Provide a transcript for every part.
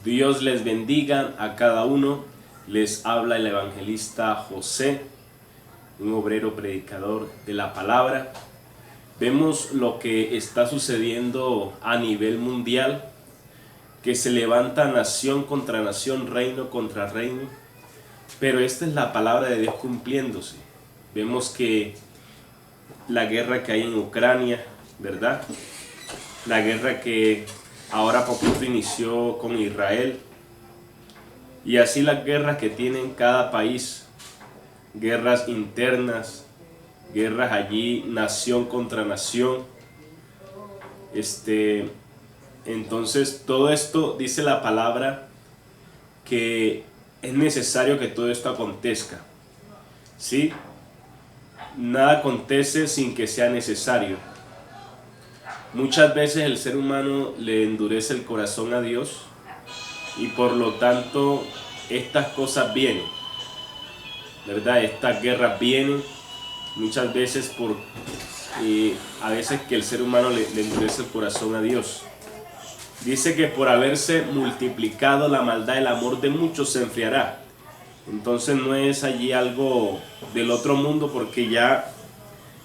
Dios les bendiga a cada uno. Les habla el evangelista José, un obrero predicador de la palabra. Vemos lo que está sucediendo a nivel mundial, que se levanta nación contra nación, reino contra reino, pero esta es la palabra de Dios cumpliéndose. Vemos que la guerra que hay en Ucrania, ¿verdad? La guerra que ahora poquito inició con Israel, y así las guerras que tienen cada país, guerras internas, guerras allí, nación contra nación. Entonces todo esto dice la palabra que es necesario que todo esto acontezca, ¿sí? Nada acontece sin que sea necesario. Muchas veces el ser humano le endurece el corazón a Dios y por lo tanto estas cosas vienen, ¿verdad? Estas guerras vienen muchas veces por a veces que el ser humano le endurece el corazón a Dios. Dice que por haberse multiplicado la maldad, el amor de muchos se enfriará. Entonces no es allí algo del otro mundo, porque ya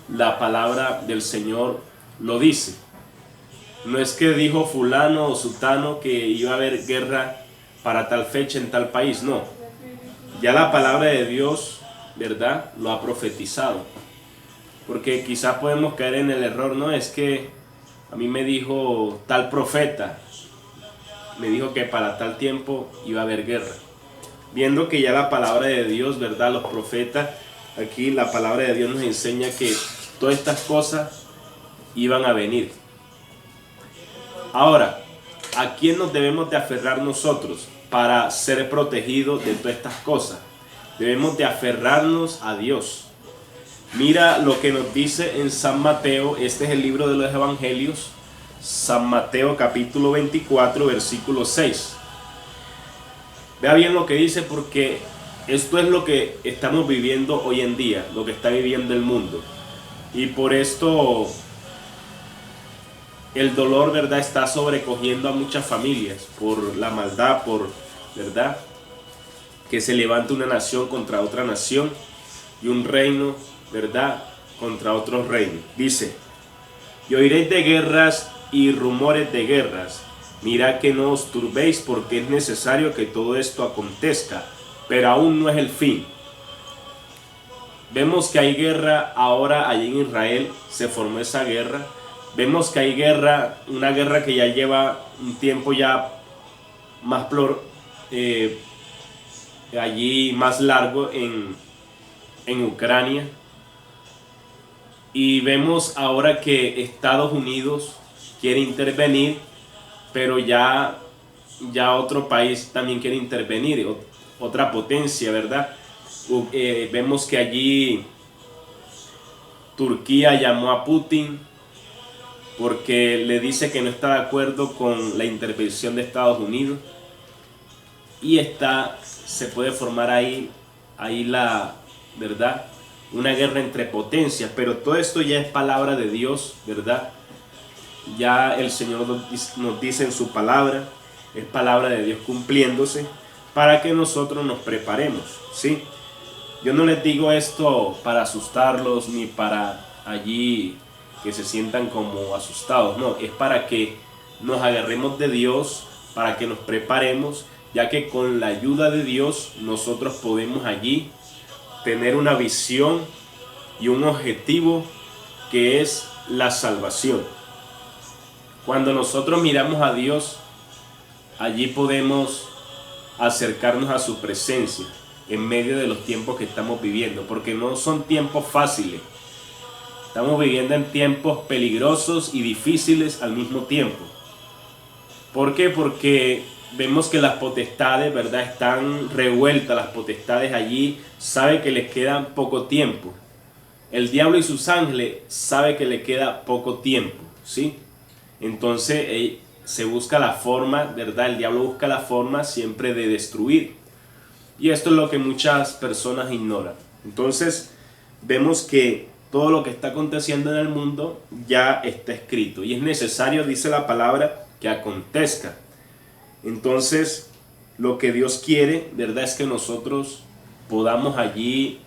la palabra del Señor lo dice. No es que dijo fulano o sutano que iba a haber guerra para tal fecha en tal país, no. Ya la palabra de Dios, ¿verdad?, lo ha profetizado. Porque quizás podemos caer en el error, no, es que a mí me dijo tal profeta, me dijo que para tal tiempo iba a haber guerra. Viendo que ya la palabra de Dios, ¿verdad?, los profetas, aquí la palabra de Dios nos enseña que todas estas cosas iban a venir. Ahora, ¿a quién nos debemos de aferrar nosotros para ser protegidos de todas estas cosas? Debemos de aferrarnos a Dios. Mira lo que nos dice en San Mateo, este es el libro de los Evangelios, San Mateo capítulo 24, versículo 6. Vea bien lo que dice, porque esto es lo que estamos viviendo hoy en día, lo que está viviendo el mundo. Y por esto el dolor, ¿verdad?, está sobrecogiendo a muchas familias por la maldad, por, ¿verdad?, que se levanta una nación contra otra nación y un reino, ¿verdad?, contra otro reino. Dice: y oiréis de guerras y rumores de guerras. Mirad que no os turbéis, porque es necesario que todo esto acontezca, pero aún no es el fin. Vemos que hay guerra ahora allí en Israel, se formó esa guerra. Vemos que hay guerra, una guerra que ya lleva un tiempo ya más allí más largo en Ucrania. Y vemos ahora que Estados Unidos quiere intervenir, pero ya otro país también quiere intervenir, otra potencia, ¿verdad? Vemos que allí Turquía llamó a Putin porque le dice que no está de acuerdo con la intervención de Estados Unidos, y se puede formar ahí la verdad, una guerra entre potencias. Pero todo esto ya es palabra de Dios, ¿verdad? Ya el Señor nos dice en su palabra, es palabra de Dios cumpliéndose, para que nosotros nos preparemos, ¿sí? Yo no les digo esto para asustarlos ni para allí que se sientan como asustados, no, es para que nos agarremos de Dios, para que nos preparemos, ya que con la ayuda de Dios nosotros podemos allí tener una visión y un objetivo, que es la salvación. Cuando nosotros miramos a Dios, allí podemos acercarnos a su presencia en medio de los tiempos que estamos viviendo, porque no son tiempos fáciles. Estamos viviendo en tiempos peligrosos y difíciles al mismo tiempo. ¿Por qué? Porque vemos que las potestades, ¿verdad?, están revueltas. Las potestades allí saben que les queda poco tiempo. El diablo y sus ángeles saben que le queda poco tiempo, ¿sí? Entonces se busca la forma, ¿verdad? El diablo busca la forma siempre de destruir. Y esto es lo que muchas personas ignoran. Entonces vemos que todo lo que está aconteciendo en el mundo ya está escrito. Y es necesario, dice la palabra, que acontezca. Entonces, lo que Dios quiere, ¿verdad?, es que nosotros podamos allí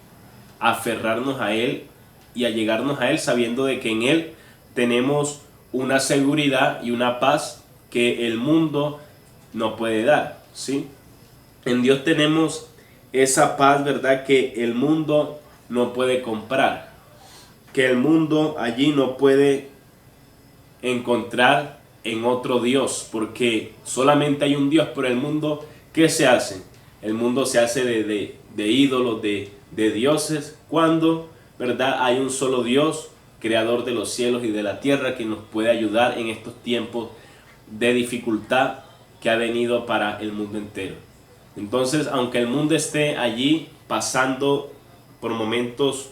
aferrarnos a Él y allegarnos a Él, sabiendo de que en Él tenemos una seguridad y una paz que el mundo no puede dar, ¿sí? En Dios tenemos esa paz, ¿verdad?, que el mundo no puede comprar, que el mundo allí no puede encontrar en otro Dios, porque solamente hay un Dios. Pero el mundo, ¿qué se hace? El mundo se hace de ídolos, de dioses, cuando, ¿verdad?, hay un solo Dios, creador de los cielos y de la tierra, que nos puede ayudar en estos tiempos de dificultad que ha venido para el mundo entero. Entonces, aunque el mundo esté allí pasando por momentos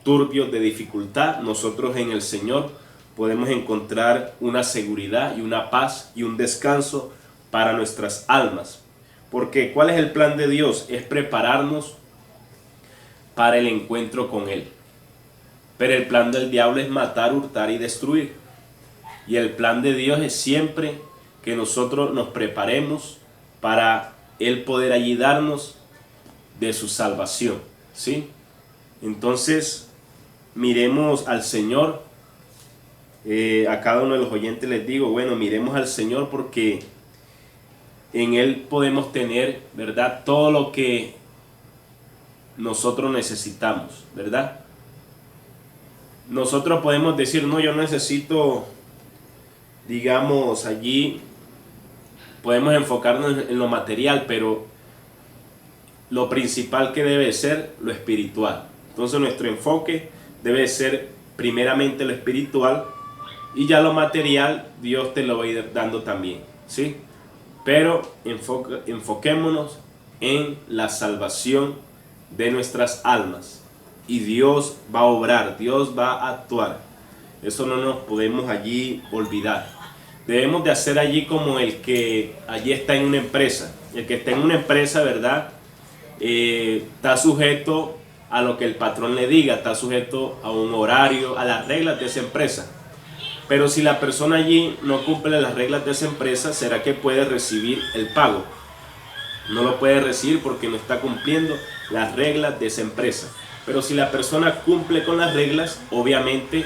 turbios de dificultad, nosotros en el Señor podemos encontrar una seguridad y una paz y un descanso para nuestras almas. Porque ¿cuál es el plan de Dios? Es prepararnos para el encuentro con Él. Pero el plan del diablo es matar, hurtar y destruir. Y el plan de Dios es siempre que nosotros nos preparemos para Él poder allí darnos de su salvación, ¿sí? Entonces, miremos al Señor. A cada uno de los oyentes les digo, bueno, miremos al Señor, porque en Él podemos tener, ¿verdad?, todo lo que nosotros necesitamos, ¿verdad? Nosotros podemos decir, no, yo necesito, digamos, allí podemos enfocarnos en lo material, pero lo principal que debe ser lo espiritual. Entonces nuestro enfoque debe ser primeramente lo espiritual, y ya lo material Dios te lo va a ir dando también, ¿sí? Pero enfoquémonos en la salvación de nuestras almas, y Dios va a obrar, Dios va a actuar. Eso no nos podemos allí olvidar. Debemos de hacer allí como el que allí está en una empresa. El que está en una empresa, ¿verdad?, está sujeto a lo que el patrón le diga, está sujeto a un horario, a las reglas de esa empresa. Pero si la persona allí no cumple las reglas de esa empresa, ¿será que puede recibir el pago? No lo puede recibir porque no está cumpliendo las reglas de esa empresa. Pero si la persona cumple con las reglas, obviamente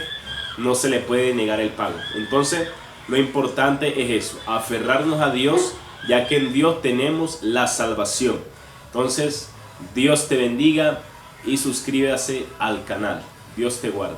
no se le puede negar el pago. Entonces, lo importante es eso, aferrarnos a Dios, ya que en Dios tenemos la salvación. Entonces, Dios te bendiga y suscríbase al canal. Dios te guarde.